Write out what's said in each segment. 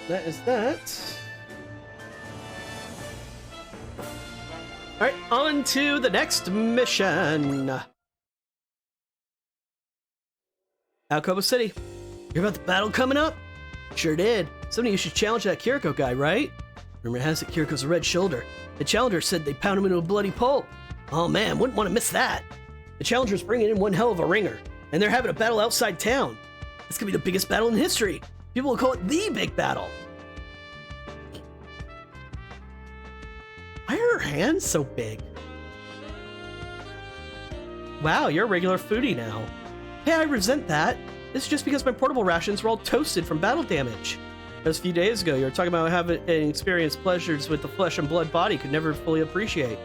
that is that. Alright, on to the next mission. Alcoba City. Hear about the battle coming up? Sure did. Somebody you should challenge that Kiriko guy, right? Rumor has it Kiriko's a red shoulder. The challenger said they pound him into a bloody pulp. Oh man, wouldn't want to miss that. The challenger's bringing in one hell of a ringer, and they're having a battle outside town. This could be the biggest battle in history. People will call it the big battle. Why are her hands so big? Wow, you're a regular foodie now. Hey, I resent that. This is just because my portable rations were all toasted from battle damage. Just a few days ago, you were talking about having experienced pleasures with the flesh and blood body could never fully appreciate.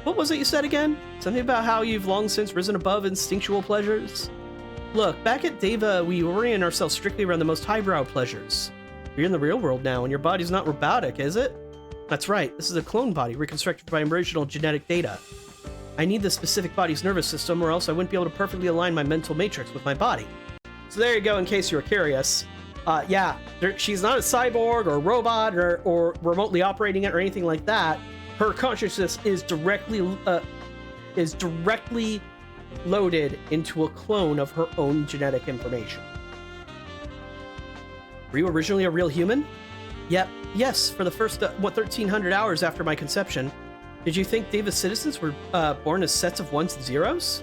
What was it you said again? Something about how you've long since risen above instinctual pleasures? Look, back at Deva, we orient ourselves strictly around the most highbrow pleasures. You're in the real world now, and your body's not robotic, is it? That's right, this is a clone body reconstructed by original genetic data. I need the specific body's nervous system, or else I wouldn't be able to perfectly align my mental matrix with my body. So there you go, in case you were curious. Yeah, she's not a cyborg or a robot or remotely operating it or anything like that. Her consciousness is directly loaded into a clone of her own genetic information. Were you originally a real human? Yep. Yes, for the first 1,300 hours after my conception. Did you think Deva citizens were born as sets of ones and zeros?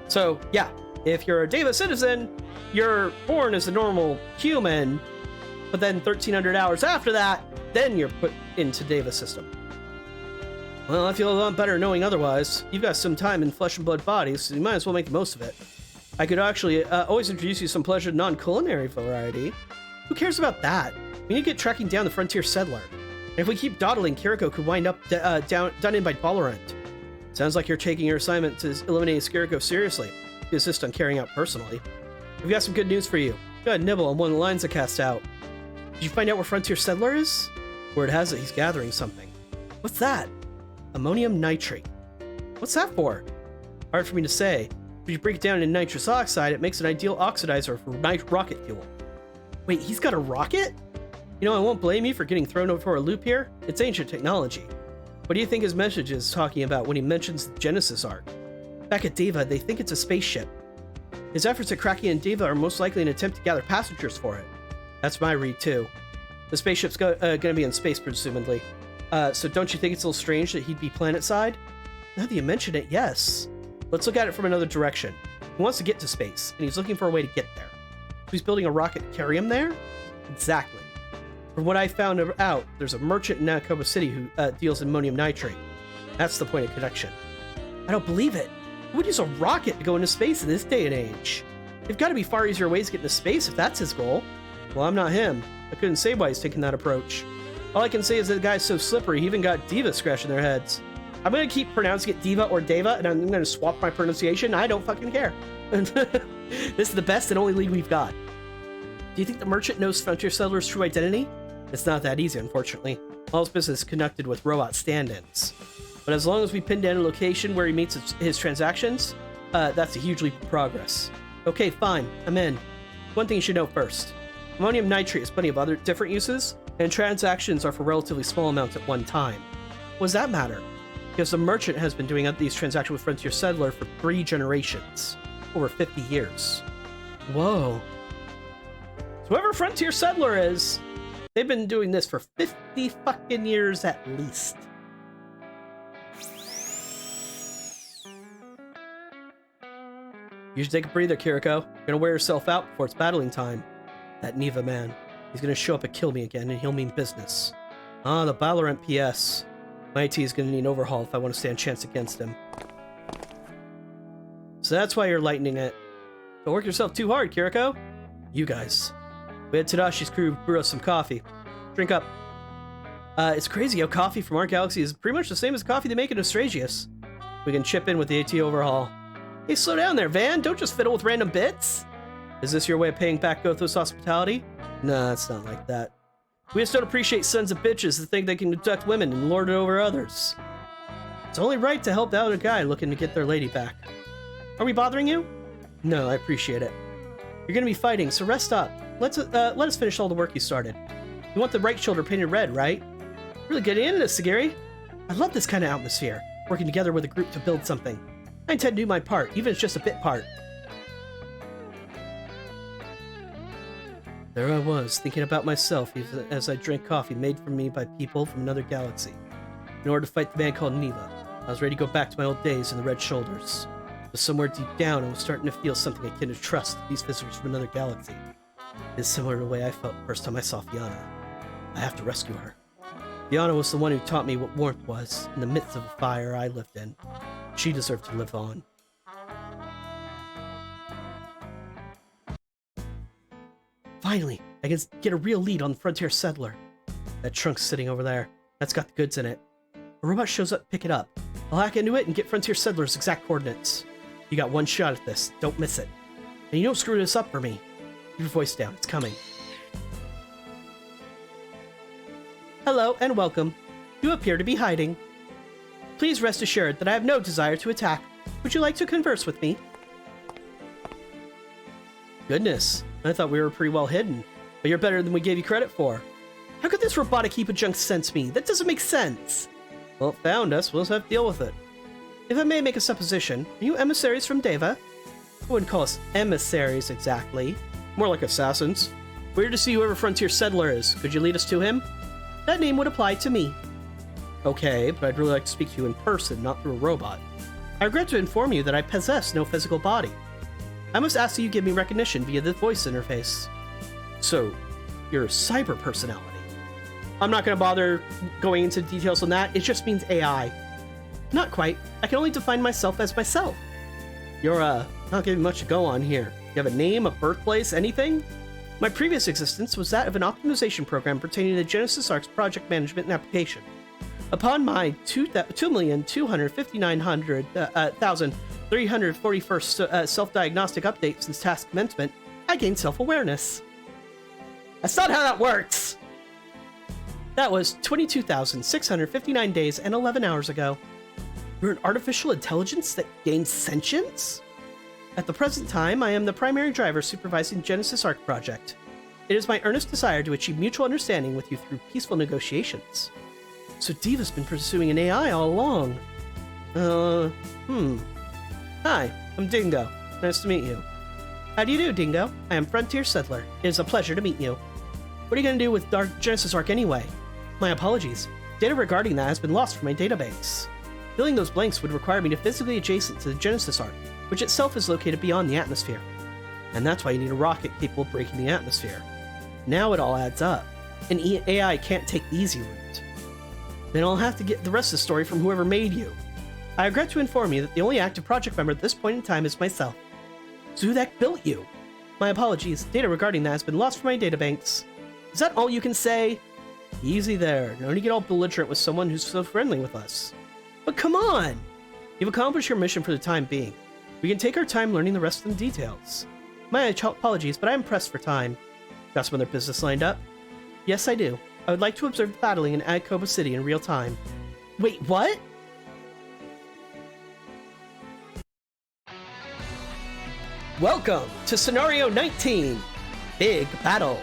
So, yeah, if you're a Deva citizen, you're born as a normal human, but then 1,300 hours after that, then you're put into Deva system. Well, I feel a lot better knowing otherwise. You've got some time in flesh and blood bodies, so you might as well make the most of it. I could actually always introduce you some pleasure non-culinary variety. Who cares about that? We need to get tracking down the frontier settler. And if we keep dawdling, Kiriko could wind up done in by Valorant. Sounds like you're taking your assignment to eliminate Kiriko seriously. You insist on carrying out personally. We've got some good news for you. Go ahead, nibble on one of the lines I cast out. Did you find out where Frontier Settler is? Word has it he's gathering something. What's that? Ammonium nitrate. What's that for? Hard for me to say. If you break it down into nitrous oxide, it makes an ideal oxidizer for rocket fuel. Wait, he's got a rocket? You know, I won't blame you for getting thrown over for a loop here. It's ancient technology. What do you think his message is talking about when he mentions the Genesis arc? Back at Deva, they think it's a spaceship. His efforts at cracking in Deva are most likely an attempt to gather passengers for it. That's my read, too. The spaceship's gonna be in space, presumably. So don't you think it's a little strange that he'd be planet-side? Now that you mention it, yes. Let's look at it from another direction. He wants to get to space, and he's looking for a way to get there. So he's building a rocket to carry him there? Exactly. From what I found out, there's a merchant in Alcoba City who deals in ammonium nitrate. That's the point of connection. I don't believe it. Who would use a rocket to go into space in this day and age? There've got to be far easier ways to get into space if that's his goal. Well, I'm not him. I couldn't say why he's taking that approach. All I can say is that the guy's so slippery, he even got Deva scratching their heads. I'm going to keep pronouncing it Deva or Deva, and I'm going to swap my pronunciation. I don't fucking care. This is the best and only lead we've got. Do you think the merchant knows Frontier Settler's true identity? It's not that easy, unfortunately. All his business is connected with robot stand-ins. But as long as we pin down a location where he meets his transactions, that's a huge leap of progress. Okay, fine. I'm in. One thing you should know first. Ammonium nitrate has plenty of other different uses, and transactions are for relatively small amounts at one time. What does that matter? Because the merchant has been doing these transactions with Frontier Settler for 3 generations. Over 50 years. Whoa. So whoever Frontier Settler is, they've been doing this for 50 fucking years at least. You should take a breather, Kiriko. You're gonna wear yourself out before it's battling time. That Neva man. He's gonna show up and kill me again, and he'll mean business. Ah, the Valorant PS. My IT is gonna need an overhaul if I want to stand a chance against him. So that's why you're lightening it. Don't work yourself too hard, Kiriko. You guys. We had Tadashi's crew brew us some coffee. Drink up. It's crazy how coffee from our galaxy is pretty much the same as coffee they make in Astragius. We can chip in with the AT overhaul. Hey, slow down there, Van. Don't just fiddle with random bits. Is this your way of paying back Gothos' hospitality? Nah, it's not like that. We just don't appreciate sons of bitches that think they can abduct women and lord it over others. It's only right to help out a guy looking to get their lady back. Are we bothering you? No, I appreciate it. You're gonna be fighting, so rest up. Let us finish all the work you started. You want the right shoulder painted red, right? Really getting into this, Sagiri. I love this kind of atmosphere, working together with a group to build something. I intend to do my part, even if it's just a bit part. There I was, thinking about myself as I drank coffee made for me by people from another galaxy. In order to fight the man called Neva, I was ready to go back to my old days in the Red Shoulders. But somewhere deep down, I was starting to feel something akin to trust these visitors from another galaxy. It's similar to the way I felt the first time I saw Fianna. I have to rescue her. Fianna was the one who taught me what warmth was in the midst of the fire I lived in. She deserved to live on. Finally, I can get a real lead on the Frontier Settler. That trunk's sitting over there. That's got the goods in it. A robot shows up, pick it up. I'll hack into it and get Frontier Settler's exact coordinates. You got one shot at this. Don't miss it. And you don't screw this up for me. Keep your voice down. It's coming. Hello and welcome. You appear to be hiding. Please rest assured that I have no desire to attack. Would you like to converse with me? Goodness, I thought we were pretty well hidden, but you're better than we gave you credit for. How could this robotic heap of junk sense me? That doesn't make sense. Well, it found us. We'll just have to deal with it. If I may make a supposition, are you emissaries from Deva? I wouldn't call us emissaries exactly. More like assassins. We're here to see whoever Frontier Settler is. Could you lead us to him? That name would apply to me. Okay, but I'd really like to speak to you in person, not through a robot. I regret to inform you that I possess no physical body. I must ask that you give me recognition via the voice interface. So, you're a cyber personality. I'm not going to bother going into details on that. It just means AI. Not quite. I can only define myself as myself. You're, not giving much to go on here. You have a name, a birthplace, anything? My previous existence was that of an optimization program pertaining to Genesis Arc's project management and application. Upon my 2,259,341st self-diagnostic update since task commencement, I gained self-awareness. That's not how that works! That was 22,659 days and 11 hours ago. You're an artificial intelligence that gains sentience? At the present time, I am the primary driver supervising Genesis Arc project. It is my earnest desire to achieve mutual understanding with you through peaceful negotiations. So Deva's been pursuing an AI all along. Hi, I'm Dingo. Nice to meet you. How do you do, Dingo? I am Frontier Settler. It is a pleasure to meet you. What are you going to do with Genesis Arc anyway? My apologies. Data regarding that has been lost from my database. Filling those blanks would require me to physically adjacent to the Genesis Arc, which itself is located beyond the atmosphere. And that's why you need a rocket capable of breaking the atmosphere. Now it all adds up. An AI can't take the easy route. Then I'll have to get the rest of the story from whoever made you. I regret to inform you that the only active project member at this point in time is myself. Zudek built you. My apologies. Data regarding that has been lost from my databanks. Is that all you can say? Easy there. No need to get all belligerent with someone who's so friendly with us. But come on! You've accomplished your mission for the time being. We can take our time learning the rest of the details. My apologies, but I am pressed for time. Got some other business lined up? Yes, I do. I would like to observe the battling in Akoba City in real time. Wait, what? Welcome to Scenario 19, Big Battle.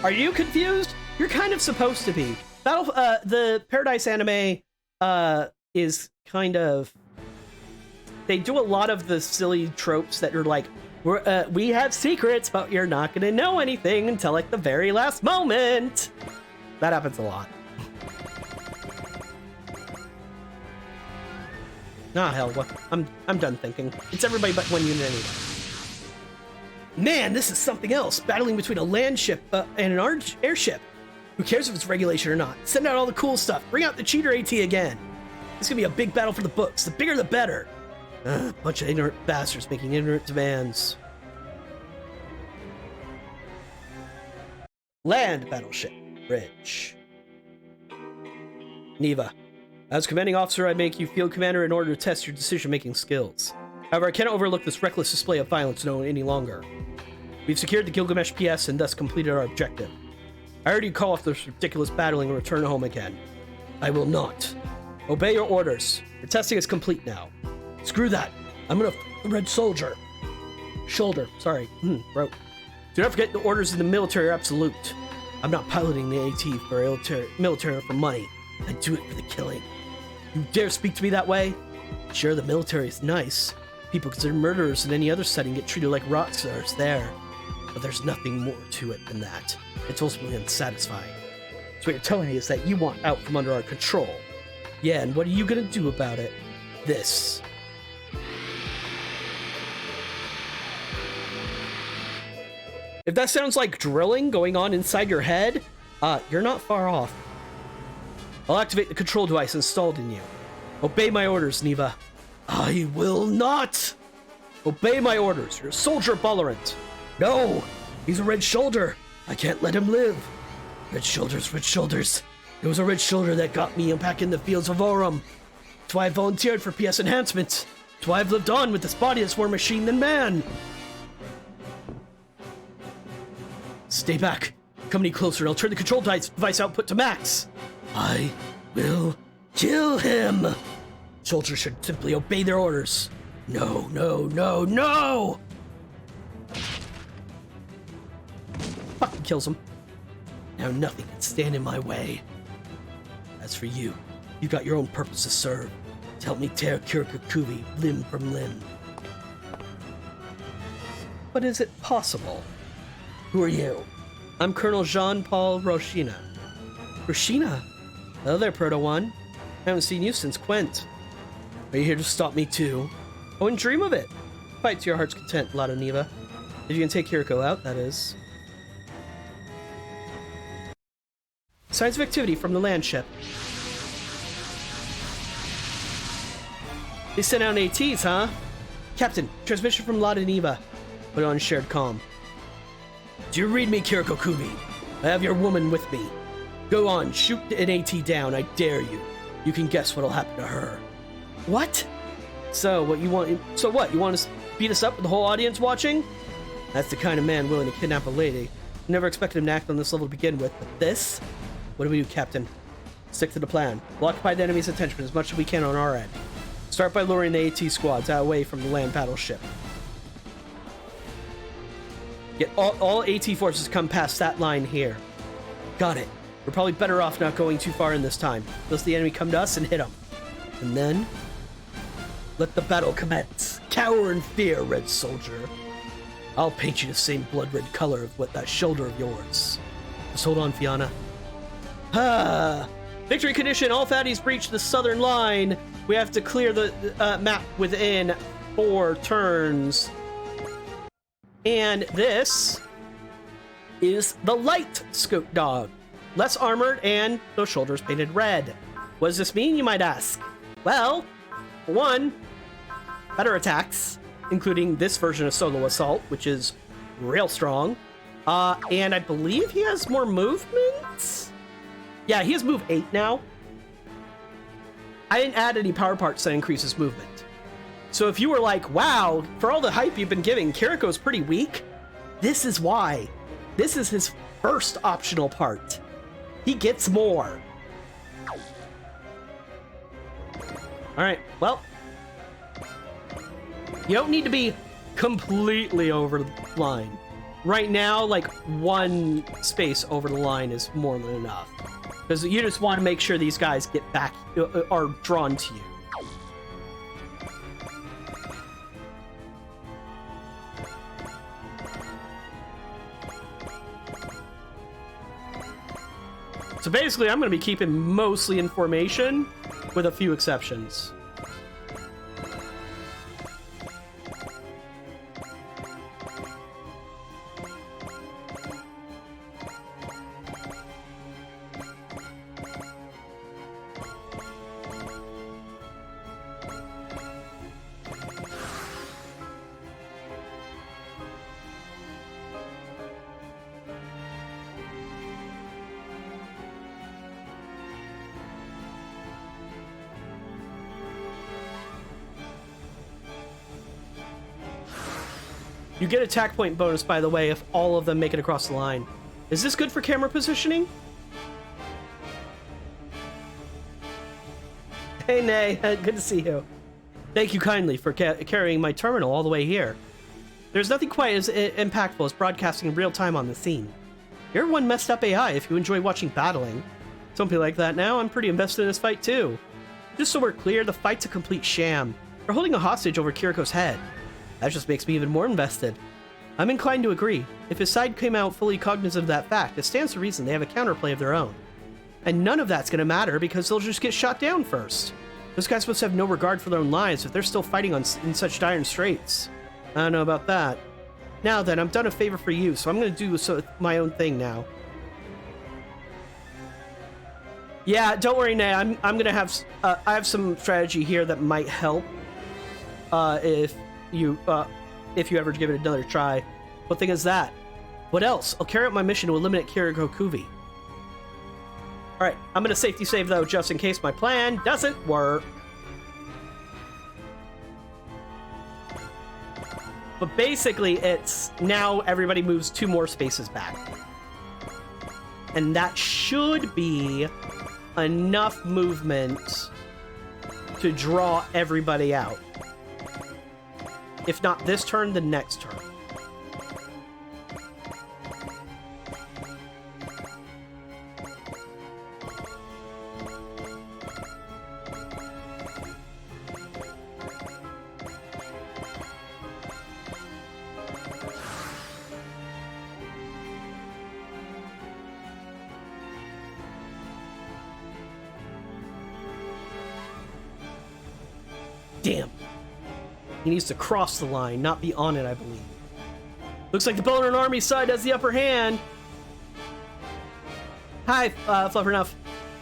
Are you confused? You're kind of supposed to be. The Paradise anime is kind of... They do a lot of the silly tropes that are like, we have secrets, but you're not going to know anything until like the very last moment. That happens a lot. Hell, what? I'm done thinking. It's everybody but one unit anyway. Man, this is something else. Battling between a land ship and an airship. Who cares if it's regulation or not? Send out all the cool stuff. Bring out the cheater AT again. It's gonna be a big battle for the books. The bigger the better. Bunch of ignorant bastards making ignorant demands. Land battleship. Bridge. Neva. As commanding officer, I make you field commander in order to test your decision-making skills. However, I cannot overlook this reckless display of violence no any longer. We've secured the Gilgamesh PS and thus completed our objective. I already call off this ridiculous battling and return home again. I will not. Obey your orders. Your testing is complete now. Screw that. I'm gonna the red soldier. Shoulder. Sorry. Bro. Do not forget the orders in the military are absolute. I'm not piloting the AT for military or for money. I do it for the killing. You dare speak to me that way? Sure, the military is nice. People considered murderers in any other setting get treated like rock stars there. But there's nothing more to it than that. It's ultimately unsatisfying. So what you're telling me is that you want out from under our control. Yeah, and what are you gonna do about it? This. If that sounds like drilling going on inside your head, you're not far off. I'll activate the control device installed in you. Obey my orders, Neva. I will not! Obey my orders. You're a soldier of Bolorant. No! He's a red shoulder. I can't let him live. Red shoulders, red shoulders. It was a red shoulder that got me back in the fields of Aurum. That's why I volunteered for PS enhancements. That's why I've lived on with this body that's more machine than man. Stay back. Come any closer and I'll turn the control device output to max. I will kill him. Soldiers should simply obey their orders. No, no, no, no! Fucking kills him. Now nothing can stand in my way. As for you, you got your own purpose to serve. To help me tear Kiriko Kubi limb from limb. But is it possible? Who are you? I'm Colonel Jean-Paul Roshina. Roshina? Hello there, Proto One. I haven't seen you since Quent. Are you here to stop me too? I wouldn't dream of it. Fight to your heart's content, Lada Neva. If you can take Kiriko out, that is. Signs of activity from the land ship. They sent out ATs, huh? Captain, transmission from Lada Neva. Put on shared comm. Do you read me, Kiriko Kubi? I have your woman with me. Go on, shoot an AT down, I dare you. You can guess what'll happen to her. What? So what? You want to beat us up with the whole audience watching? That's the kind of man willing to kidnap a lady. Never expected him to act on this level to begin with, but this? What do we do, Captain? Stick to the plan. We'll occupy the enemy's attention as much as we can on our end. Start by luring the AT squads away from the land battleship. Get all AT forces come past that line here. Got it. We're probably better off not going too far in this time. Let the enemy come to us and hit them. And then, let the battle commence. Cower in fear, Red Soldier. I'll paint you the same blood-red color of what that shoulder of yours. Just hold on, Fianna. Victory condition. All fatties breach the southern line. We have to clear the map within 4 turns. And this is the light Scout Dog. Less armored and those shoulders painted red. What does this mean, you might ask? Well, for one, better attacks, including this version of Solo Assault, which is real strong. And I believe he has more movement? Yeah, he has move 8 now. I didn't add any power parts that increases movement. So if you were like, wow, for all the hype you've been giving, Kiriko's pretty weak, this is why. This is his first optional part. He gets more. Alright, well, you don't need to be completely over the line. Right now, like, 1 space over the line is more than enough. Because you just want to make sure these guys get back, are drawn to you. So basically, I'm going to be keeping mostly in formation, with a few exceptions. You get attack point bonus, by the way, if all of them make it across the line. Is this good for camera positioning? Hey, Nay. Good to see you. Thank you kindly for carrying my terminal all the way here. There's nothing quite as impactful as broadcasting in real time on the scene. You're one messed up AI if you enjoy watching battling. Don't be like that now, I'm pretty invested in this fight too. Just so we're clear, the fight's a complete sham. We're holding a hostage over Kiriko's head. That just makes me even more invested. I'm inclined to agree. If his side came out fully cognizant of that fact, it stands to reason they have a counterplay of their own. And none of that's gonna matter because they'll just get shot down first. Those guys must have no regard for their own lives if they're still fighting in such dire straits. I don't know about that. Now then, I've done a favor for you, so I'm gonna do my own thing now. Yeah, don't worry, Nay. I'm gonna have I have some strategy here that might help if you ever give it another try. What thing is that? What else? I'll carry out my mission to eliminate Kiriko Kuvi. All right, I'm gonna safety save though, just in case my plan doesn't work. But basically, it's now everybody moves 2 more spaces back, and that should be enough movement to draw everybody out. If not this turn, the next turn. Damn. He needs to cross the line, not be on it, I believe. Looks like the Boner Army side has the upper hand. Hi, Fluffernuff.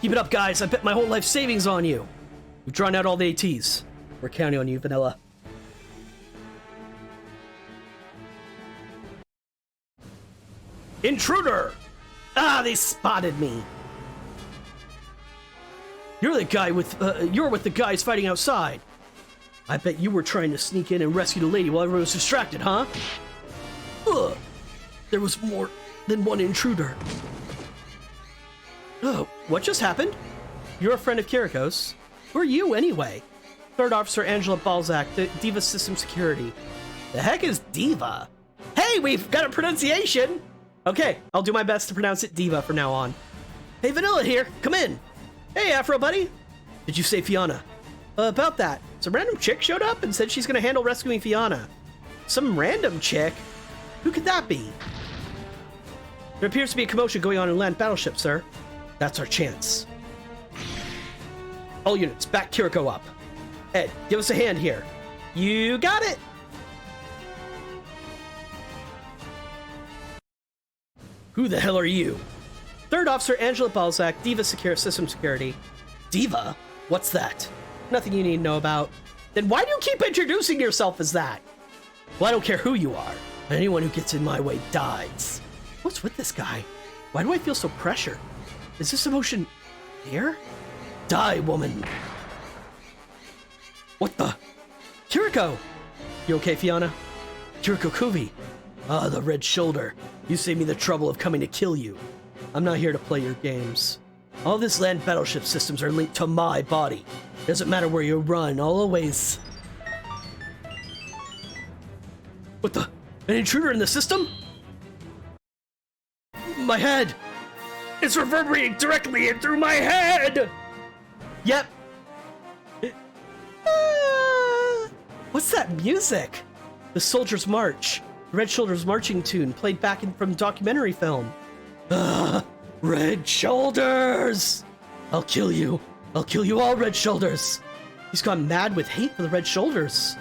Keep it up, guys. I bet my whole life savings on you. We've drawn out all the ATs. We're counting on you, Vanilla. Intruder! Ah, they spotted me. You're the guy with, you're with the guys fighting outside. I bet you were trying to sneak in and rescue the lady while everyone was distracted, huh? Ugh! There was more than one intruder. Oh, what just happened? You're a friend of Kiriko's. Who are you, anyway? Third Officer Angela Balzac, Diva System Security. The heck is Diva? Hey, we've got a pronunciation! Okay, I'll do my best to pronounce it Diva from now on. Hey, Vanilla here. Come in. Hey, Afro buddy. Did you say Fiona? About that. Some random chick showed up and said she's gonna handle rescuing Fiona. Some random chick? Who could that be? There appears to be a commotion going on in land battleship, sir. That's our chance. All units, back Kiriko up. Ed, give us a hand here. You got it! Who the hell are you? Third Officer Angela Balzac, Diva System Security. Diva? What's that? Nothing you need to know about. Then why do you keep introducing yourself as that? Well, I don't care who you are. Anyone who gets in my way dies. What's with this guy? Why do I feel so pressured? Is this emotion here? Die, woman. What the? Kiriko! You okay, Fiona? Kiriko Kuvi. Ah, the red shoulder. You saved me the trouble of coming to kill you. I'm not here to play your games. All this land battleship systems are linked to my body. Doesn't matter where you run, I'll always... What the? An intruder in the system? My head! It's reverberating directly in through my head! Yep. What's that music? The Soldier's March. The Red Shoulders marching tune played back from the documentary film. Red Shoulders! I'll kill you. I'll kill you all, Red Shoulders. He's gone mad with hate for the Red Shoulders.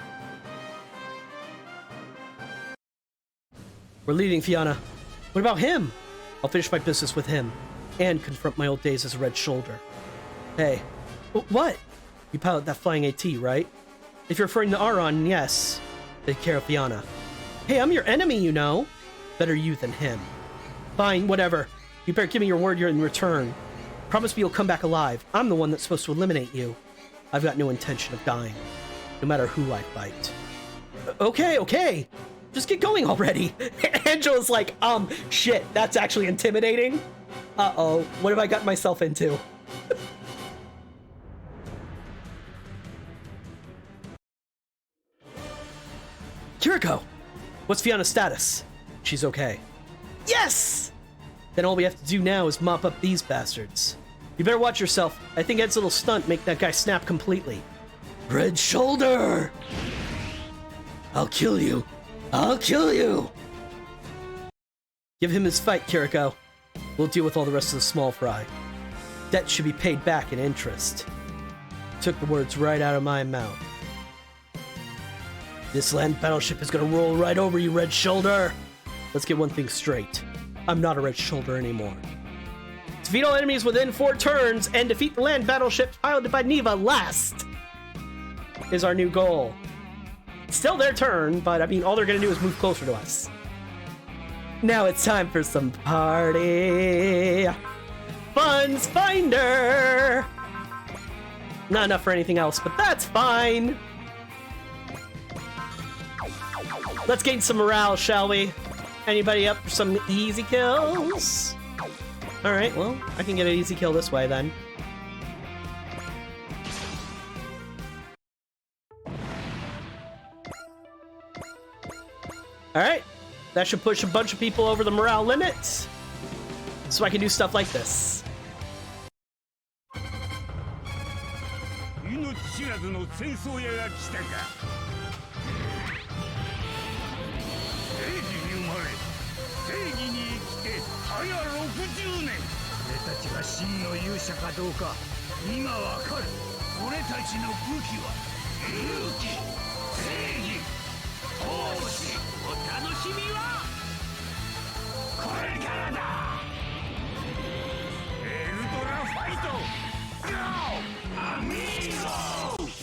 We're leaving, Fiona. What about him? I'll finish my business with him and confront my old days as a Red Shoulder. Hey, what? You pilot that flying AT, right? If you're referring to Aron, yes. Take care of Fiona. Hey, I'm your enemy, you know. Better you than him. Fine, whatever. You better give me your word you're in return. Promise me you'll come back alive. I'm the one that's supposed to eliminate you. I've got no intention of dying, no matter who I fight. Okay. Just get going already. Angela's like, shit, that's actually intimidating. Uh-oh, what have I gotten myself into? Kiriko! What's Fiona's status? She's okay. Yes! Then all we have to do now is mop up these bastards. You better watch yourself. I think Ed's little stunt make that guy snap completely. Red Shoulder! I'll kill you. I'll kill you! Give him his fight, Kiriko. We'll deal with all the rest of the small fry. Debt should be paid back in interest. Took the words right out of my mouth. This land battleship is gonna roll right over you, Red Shoulder! Let's get one thing straight. I'm not a Red Shoulder anymore. Defeat all enemies within 4 turns and defeat the land battleship piloted by Neva last is our new goal. It's still their turn, but I mean, all they're gonna do is move closer to us. Now it's time for some party. Funds Finder! Not enough for anything else, but that's fine. Let's gain some morale, shall we? Anybody up for some easy kills? Alright, well, I can get an easy kill this way then. Alright, that should push a bunch of people over the morale limit, so I can do stuff like this.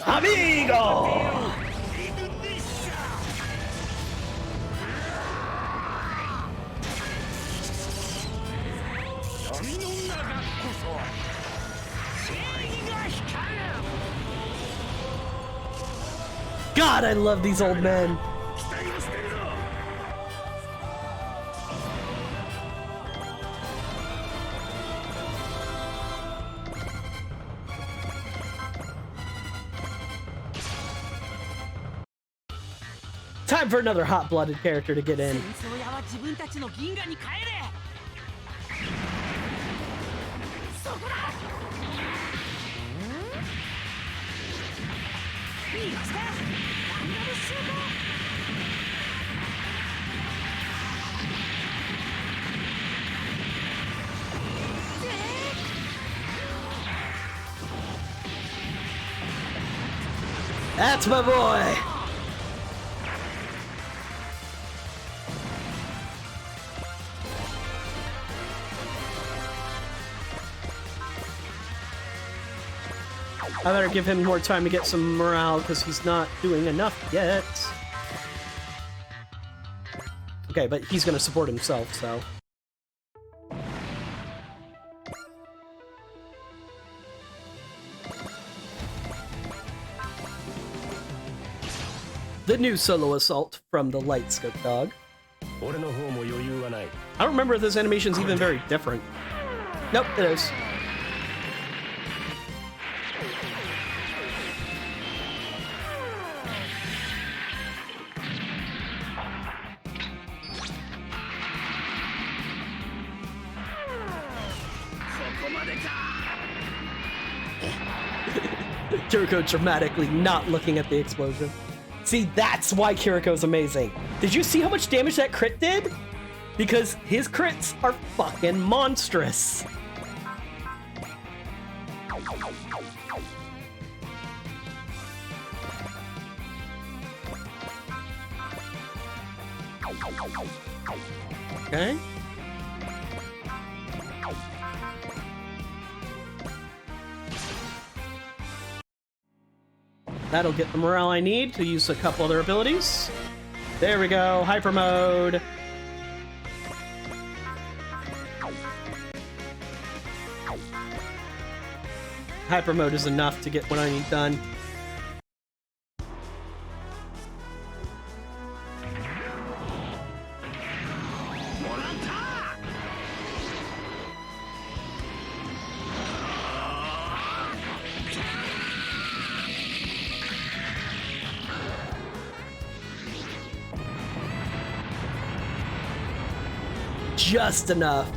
Amigo! God, I love these old men. Time for another hot-blooded character to get in. That's my boy! I better give him more time to get some morale because he's not doing enough yet. Okay, but he's gonna support himself, so. The new solo assault from the Light Scope Dog. I don't remember if this animation's even very different. Nope, it is. Kiriko dramatically not looking at the explosion. See, that's why Kiriko's amazing. Did you see how much damage that crit did? Because his crits are fucking monstrous. Okay. That'll get the morale I need to use a couple other abilities. There we go, hyper mode. Hyper mode is enough to get what I need done. Just enough.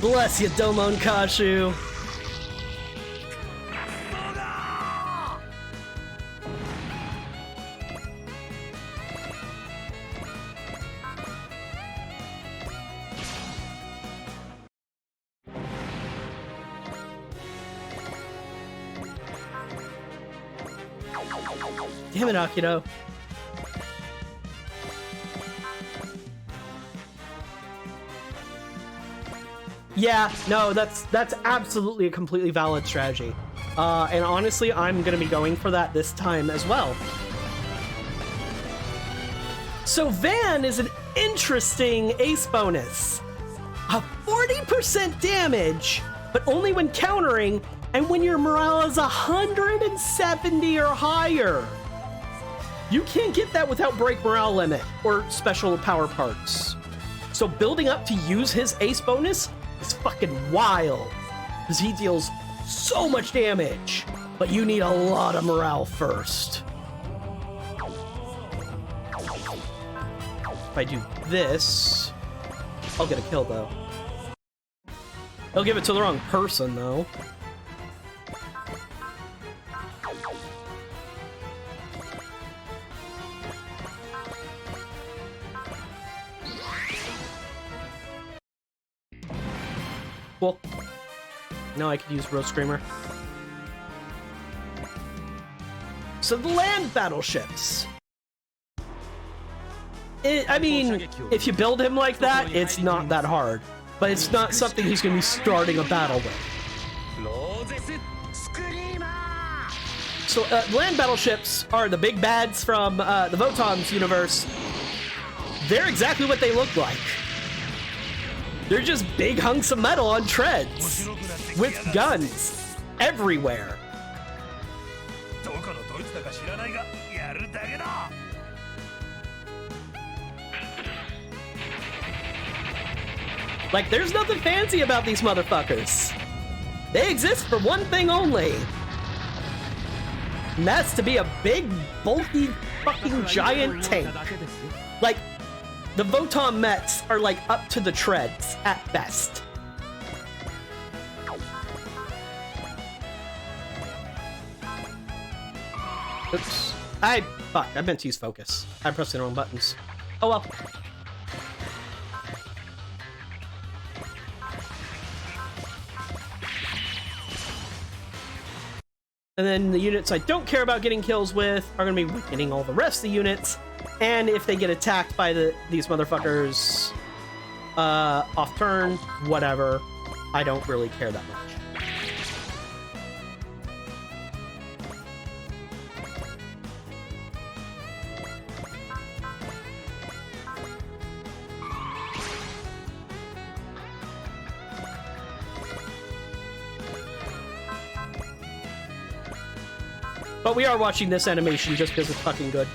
Bless you, Domon Kashu. Damn it, Akito. Yeah, no, that's absolutely a completely valid strategy. And honestly, I'm gonna be going for that this time as well. So Van is an interesting ace bonus. A 40% damage, but only when countering and when your morale is 170 or higher. You can't get that without break morale limit or special power parts. So building up to use his ace bonus is fucking wild, because he deals so much damage, but you need a lot of morale first. If I do this, I'll get a kill though. He'll give it to the wrong person though. Cool. Now I could use Road Screamer. So the land battleships. I mean, if you build him like that, it's not that hard. But it's not something he's going to be starting a battle with. So land battleships are the big bads from the Votoms universe. They're exactly what they look like. They're just big hunks of metal on treads with guns everywhere. Like, there's nothing fancy about these motherfuckers. They exist for one thing only. And that's to be a big, bulky, fucking giant tank. Like, the Votom Mets are like up to the treads at best. Oops. Fuck, I meant to use focus. I pressed the wrong buttons. Oh well. And then the units I don't care about getting kills with are going to be weakening all the rest of the units. And if they get attacked by these motherfuckers off turn, whatever, I don't really care that much. But we are watching this animation just because it's fucking good.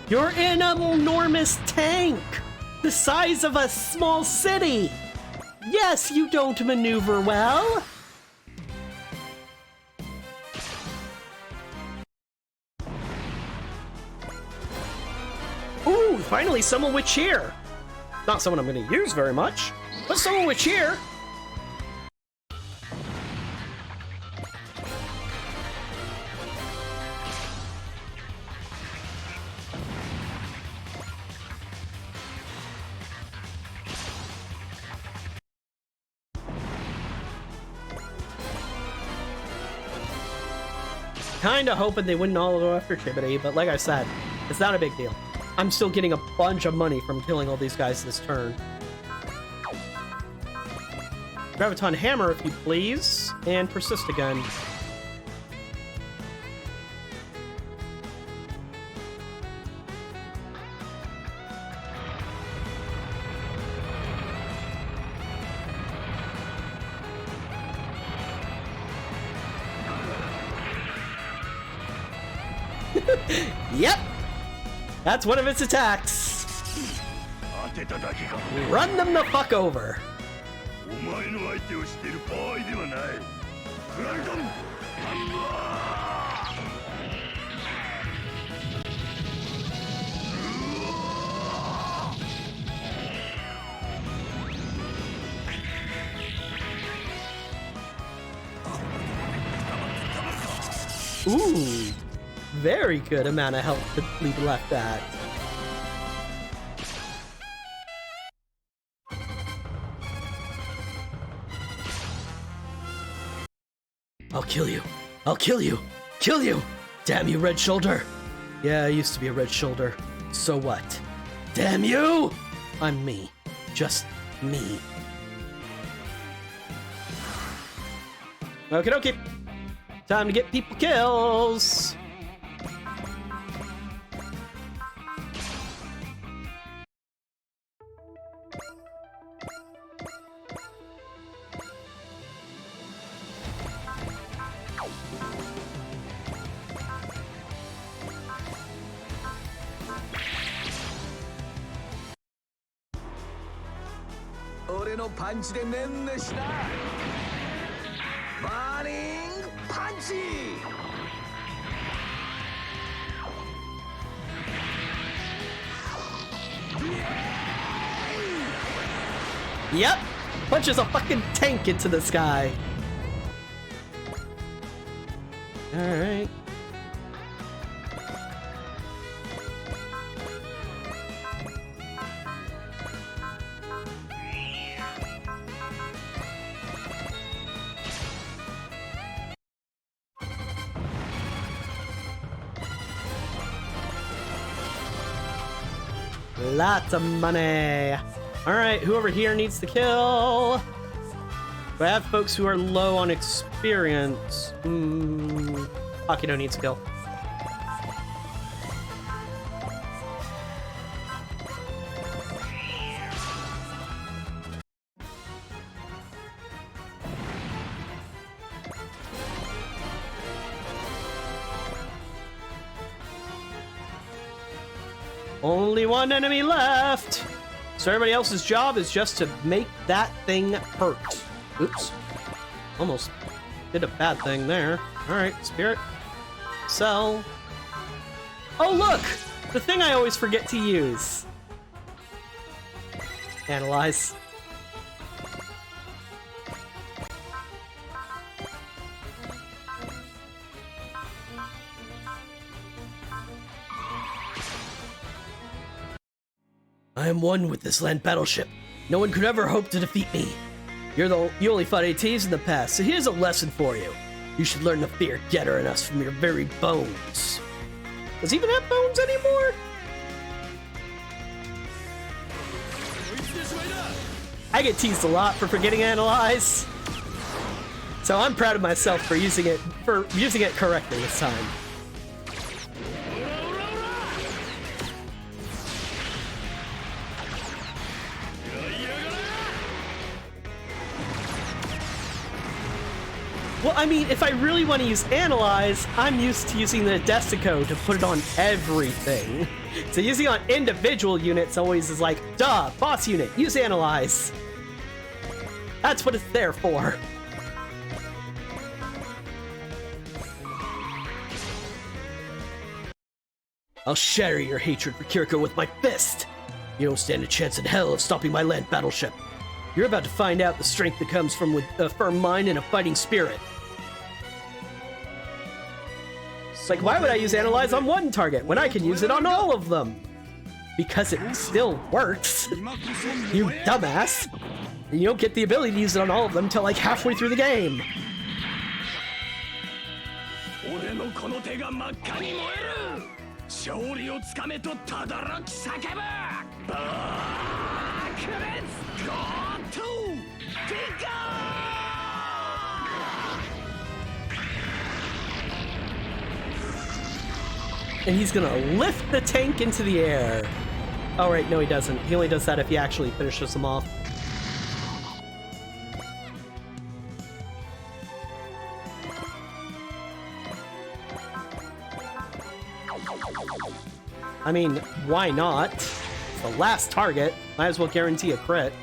You're in an enormous tank, the size of a small city. Yes, you don't maneuver well. Ooh, finally someone with cheer. Not someone I'm going to use very much, but someone with cheer. Kinda hoping they wouldn't all go after Chibity, but like I said, it's not a big deal. I'm still getting a bunch of money from killing all these guys this turn. Graviton Hammer, if you please, and Persist again. Yep! That's one of its attacks. Run them the fuck over. Ooh, very good amount of health to leave left at. I'll kill you. I'll kill you. Kill you. Damn you, Red Shoulder. Yeah, I used to be a Red Shoulder. So what? Damn you! I'm me. Just me. Okie dokie. Time to get people kills. Punch de Meneshna. Burning Punchy! Yep! Punches a fucking tank into the sky. Alright. Lots of money. Alright, who over here needs to kill? Do I have folks who are low on experience? Akito needs to kill. Only one enemy left! So everybody else's job is just to make that thing hurt. Oops. Almost did a bad thing there. Alright, Spirit. Sell. Oh look! The thing I always forget to use. Analyze. I am one with this land battleship. No one could ever hope to defeat me. You only fought ATs in the past, so here's a lesson for you. You should learn to fear Getter and us from your very bones. Does he even have bones anymore? I get teased a lot for forgetting Analyze. So I'm proud of myself for using it correctly this time. Well, I mean, if I really want to use Analyze, I'm used to using the Desico to put it on everything. So using it on individual units always is like, duh, boss unit, use Analyze. That's what it's there for. I'll shatter your hatred for Kiriko with my fist. You don't stand a chance in hell of stopping my land battleship. You're about to find out the strength that comes from with a firm mind and a fighting spirit. It's like, why would I use Analyze on one target when I can use it on all of them? Because it still works. You dumbass. You don't get the ability to use it on all of them until like halfway through the game. And he's gonna lift the tank into the air. Oh, right, no he doesn't. He only does that if he actually finishes them off. I mean, why not? It's the last target. Might as well guarantee a crit.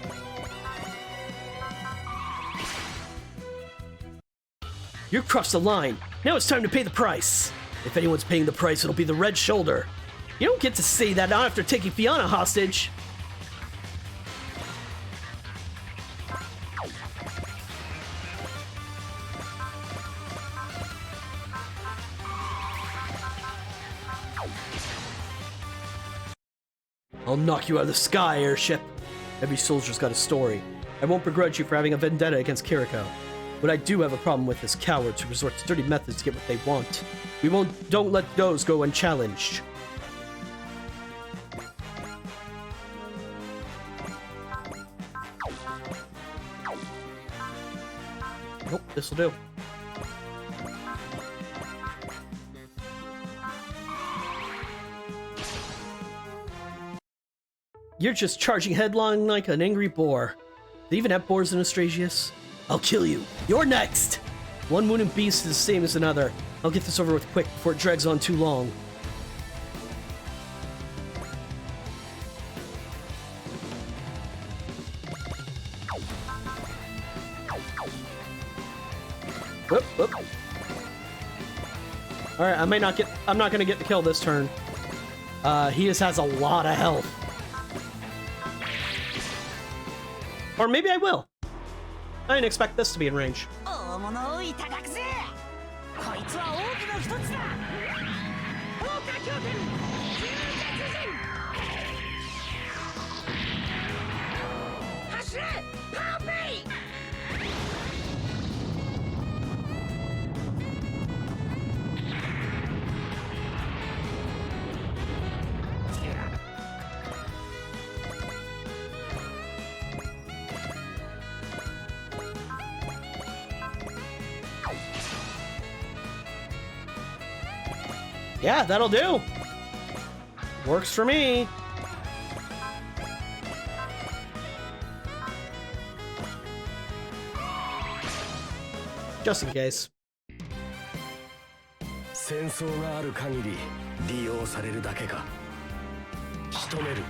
You've crossed the line. Now it's time to pay the price. If anyone's paying the price, it'll be the Red Shoulder. You don't get to say that not after taking Fiona hostage. I'll knock you out of the sky, airship. Every soldier's got a story. I won't begrudge you for having a vendetta against Kiriko. What I do have a problem with is cowards who resort to dirty methods to get what they want. Don't let those go unchallenged. Nope, this'll do. You're just charging headlong like an angry boar. They even have boars in Astrasius? I'll kill you. You're next! One wounded beast is the same as another. I'll get this over with quick before it drags on too long. Whoop, whoop. Alright, I'm not gonna get the kill this turn. He just has a lot of health. Or maybe I will. I didn't expect this to be in range. Yeah, that'll do. Works for me. Just in case. 戦争がある限り利用されるだけか。仕留める。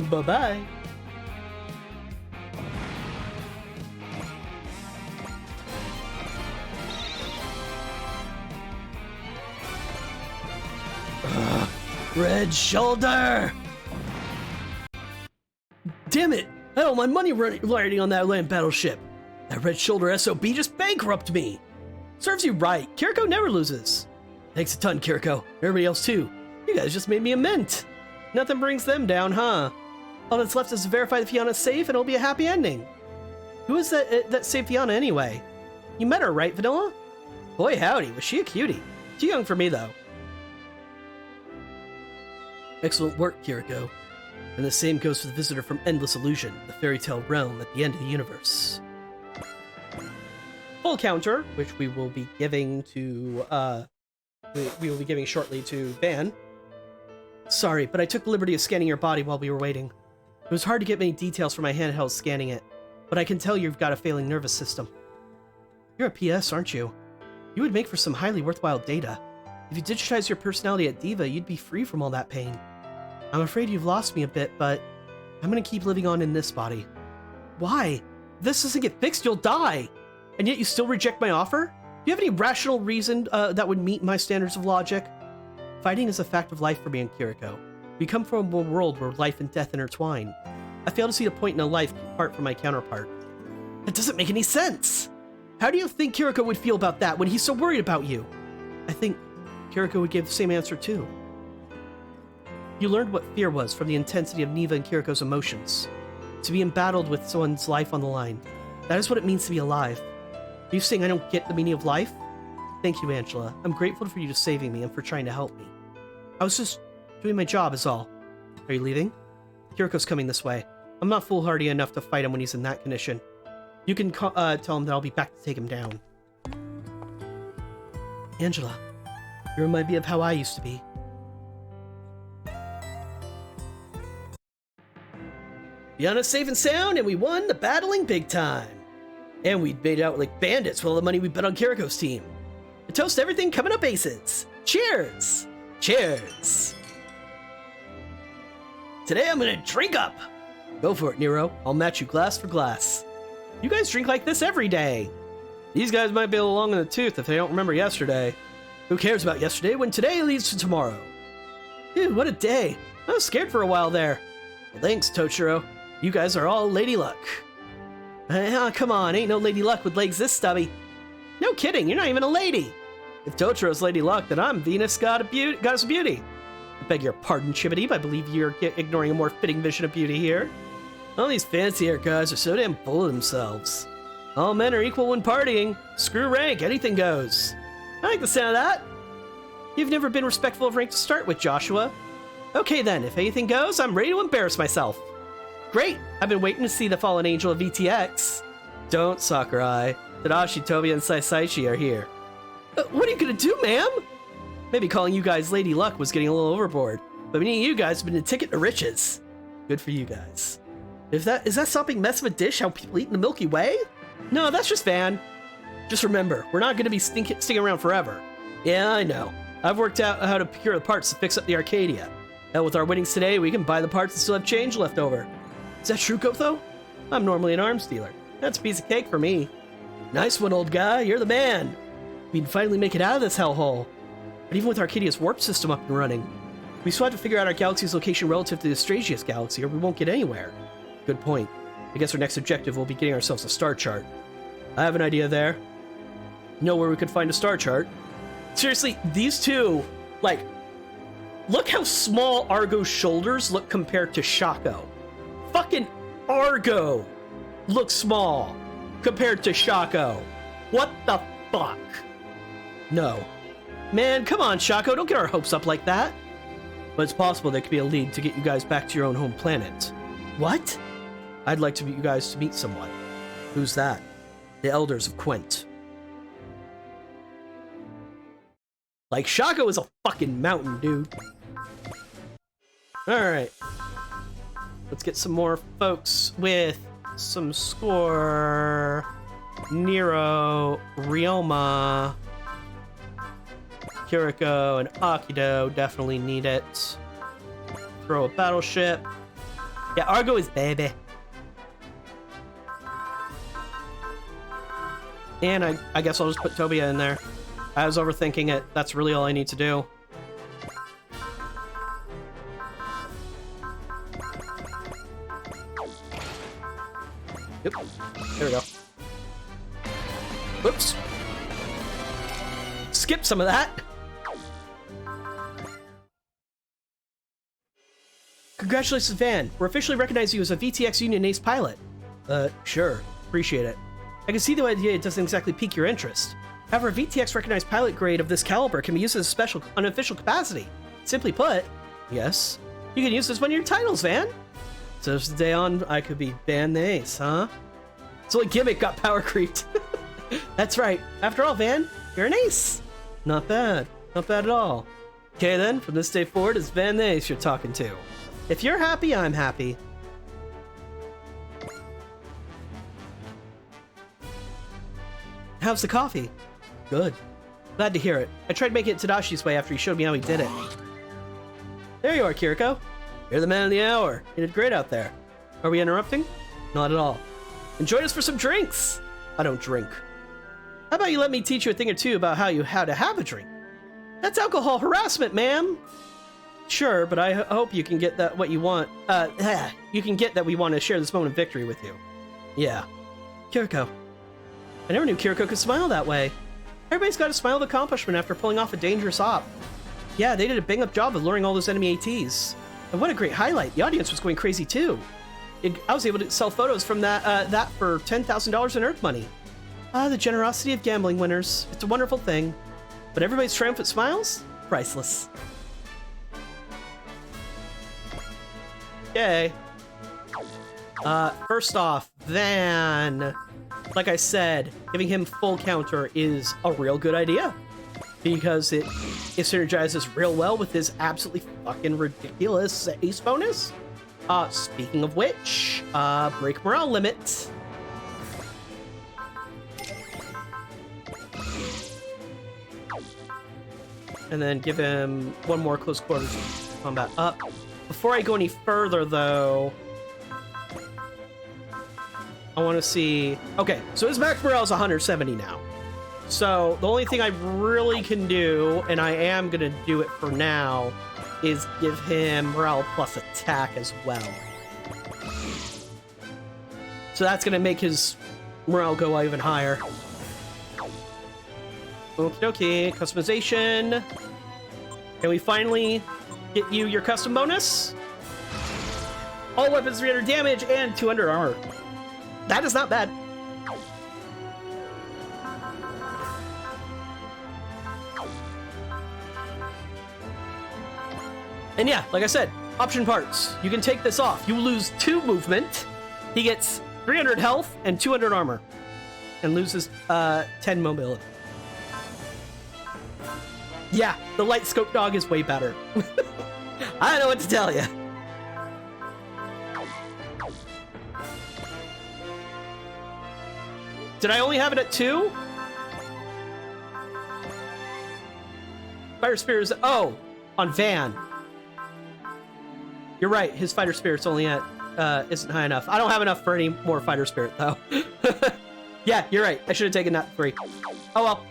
Bye-bye. Red Shoulder! Damn it! I owe my money riding on that land battleship. That Red Shoulder SOB just bankrupted me. Serves you right. Kiriko never loses. Thanks a ton, Kiriko. Everybody else too. You guys just made me a mint. Nothing brings them down, huh? All that's left is to verify that Fiona's safe and it'll be a happy ending. Who is that saved Fiona anyway? You met her, right, Vanilla? Boy howdy, was she a cutie. Too young for me, though. Excellent work, Kiriko. And the same goes for the visitor from Endless Illusion, the fairy tale realm at the end of the universe. Full counter, which we will be giving to, we will be giving shortly to Van. Sorry, but I took the liberty of scanning your body while we were waiting. It was hard to get many details from my handheld scanning it, but I can tell you've got a failing nervous system. You're a PS, aren't you? You would make for some highly worthwhile data. If you digitize your personality at Diva, you'd be free from all that pain. I'm afraid you've lost me a bit, but I'm gonna keep living on in this body. Why? If this doesn't get fixed, you'll die! And yet you still reject my offer? Do you have any rational reason that would meet my standards of logic? Fighting is a fact of life for me and Kiriko. We come from a world where life and death intertwine. I fail to see the point in a life apart from my counterpart. That doesn't make any sense! How do you think Kiriko would feel about that when he's so worried about you? I think Kiriko would give the same answer too. You learned what fear was from the intensity of Niva and Kiriko's emotions. To be embattled with someone's life on the line. That is what it means to be alive. Are you saying I don't get the meaning of life? Thank you, Angela. I'm grateful for you saving me and for trying to help me. I was just doing my job is all. Are you leaving? Kiriko's coming this way. I'm not foolhardy enough to fight him when he's in that condition. You can tell him that I'll be back to take him down. Angela, you remind me of how I used to be. Beyond safe and sound, and we won the battling big time. And we made out like bandits with all the money we bet on Kiriko's team. To toast everything coming up aces. Cheers! Cheers! Today I'm gonna drink up! Go for it, Nero. I'll match you glass for glass. You guys drink like this every day. These guys might be a little long in the tooth if they don't remember yesterday. Who cares about yesterday when today leads to tomorrow? Dude, what a day. I was scared for a while there. Well, thanks, Tochiro. You guys are all Lady Luck. Come on, ain't no Lady Luck with legs this stubby. No kidding, you're not even a lady. If Tochiro's Lady Luck, then I'm Venus, Goddess of Beauty. I beg your pardon, Chimity, but I believe you're ignoring a more fitting vision of beauty here. All these fancy-haired guys are so damn full of themselves. All men are equal when partying. Screw rank, anything goes. I like the sound of that. You've never been respectful of rank to start with, Joshua. Okay then, if anything goes, I'm ready to embarrass myself. Great, I've been waiting to see the fallen angel of VTX. Don't, Sakurai. Tadashi, Toby, and Saisaichi are here. What are you gonna do, ma'am? Maybe calling you guys Lady Luck was getting a little overboard, but me and you guys have been a ticket to riches. Good for you guys. Is that something mess of a dish how people eat in the Milky Way? No, that's just Van. Just remember, we're not gonna be sticking around forever. Yeah, I know. I've worked out how to procure the parts to fix up the Arcadia. Now with our winnings today, we can buy the parts and still have change left over. Is that true, Gotho? I'm normally an arms dealer. That's a piece of cake for me. Nice one, old guy. You're the man. We'd finally make it out of this hellhole. But even with Arcadia's warp system up and running, we still have to figure out our galaxy's location relative to the Astragius galaxy, or we won't get anywhere. Good point. I guess our next objective will be getting ourselves a star chart. I have an idea there. Know where we could find a star chart? Seriously, these two, like, look how small Argo's shoulders look compared to Shaco. Fucking Argo looks small compared to Shaco. What the fuck? No. Man, come on, Shaco, don't get our hopes up like that. But it's possible there could be a lead to get you guys back to your own home planet. What? I'd like to you guys to meet someone. Who's that? The Elders of Quent. Like, Shaco is a fucking mountain, dude. Alright. Let's get some more folks with some score. Nero, Ryoma, Kiriko, and Akido definitely need it. Throw a battleship. Yeah, Argo is baby. And I guess I'll just put Tobia in there. I was overthinking it. That's really all I need to do. Yep. There we go. Oops. Skip some of that. Congratulations, Van. We're officially recognizing you as a VTX Union Ace pilot. Sure. Appreciate it. I can see the idea it doesn't exactly pique your interest. However, a VTX recognized pilot grade of this caliber can be used as a special unofficial capacity. Simply put, yes, you can use this one of your titles, Van. So from today on, I could be Van the Ace, huh? So like gimmick got power creeped. That's right. After all, Van, you're an ace. Not bad. Not bad at all. Okay then, from this day forward, it's Van the Ace you're talking to. If you're happy, I'm happy. How's the coffee? Good. Glad to hear it. I tried making it Tadashi's way after he showed me how he did it. There you are, Kiriko. You're the man of the hour. You did great out there. Are we interrupting? Not at all. And join us for some drinks. I don't drink. How about you let me teach you a thing or two about how to have a drink? That's alcohol harassment, ma'am. Sure, but I hope you can get that what you want. You can get that we want to share this moment of victory with you. Yeah. Kiriko. I never knew Kiriko could smile that way. Everybody's got a smile of accomplishment after pulling off a dangerous op. Yeah, they did a bang-up job of luring all those enemy ATs. And what a great highlight. The audience was going crazy too. I was able to sell photos from that for $10,000 in Earth money. Ah, the generosity of gambling winners. It's a wonderful thing. But everybody's triumphant smiles? Priceless. Yay. First off, Van. like I said, giving him full counter is a real good idea because it synergizes real well with his absolutely fucking ridiculous ace bonus. Speaking of which, break morale limit. And then give him one more close quarters combat up. Before I go any further, though, I want to see... Okay, so his max morale is 170 now. So the only thing I really can do, and I am going to do it for now, is give him morale plus attack as well. So that's going to make his morale go even higher. Okie dokie, customization. Can we finally get you your custom bonus? All weapons 300 damage and 200 armor. That is not bad. And yeah, like I said, option parts. You can take this off. You lose 2 movement. He gets 300 health and 200 armor. And loses 10 mobility. Yeah, the light scope dog is way better. I don't know what to tell you. Did I only have it at 2? Fire Spirit is... Oh, on Van. You're right, his Fighter Spirit's only at... isn't high enough. I don't have enough for any more Fighter Spirit, though. Yeah, you're right. I should have taken that 3. Oh, well.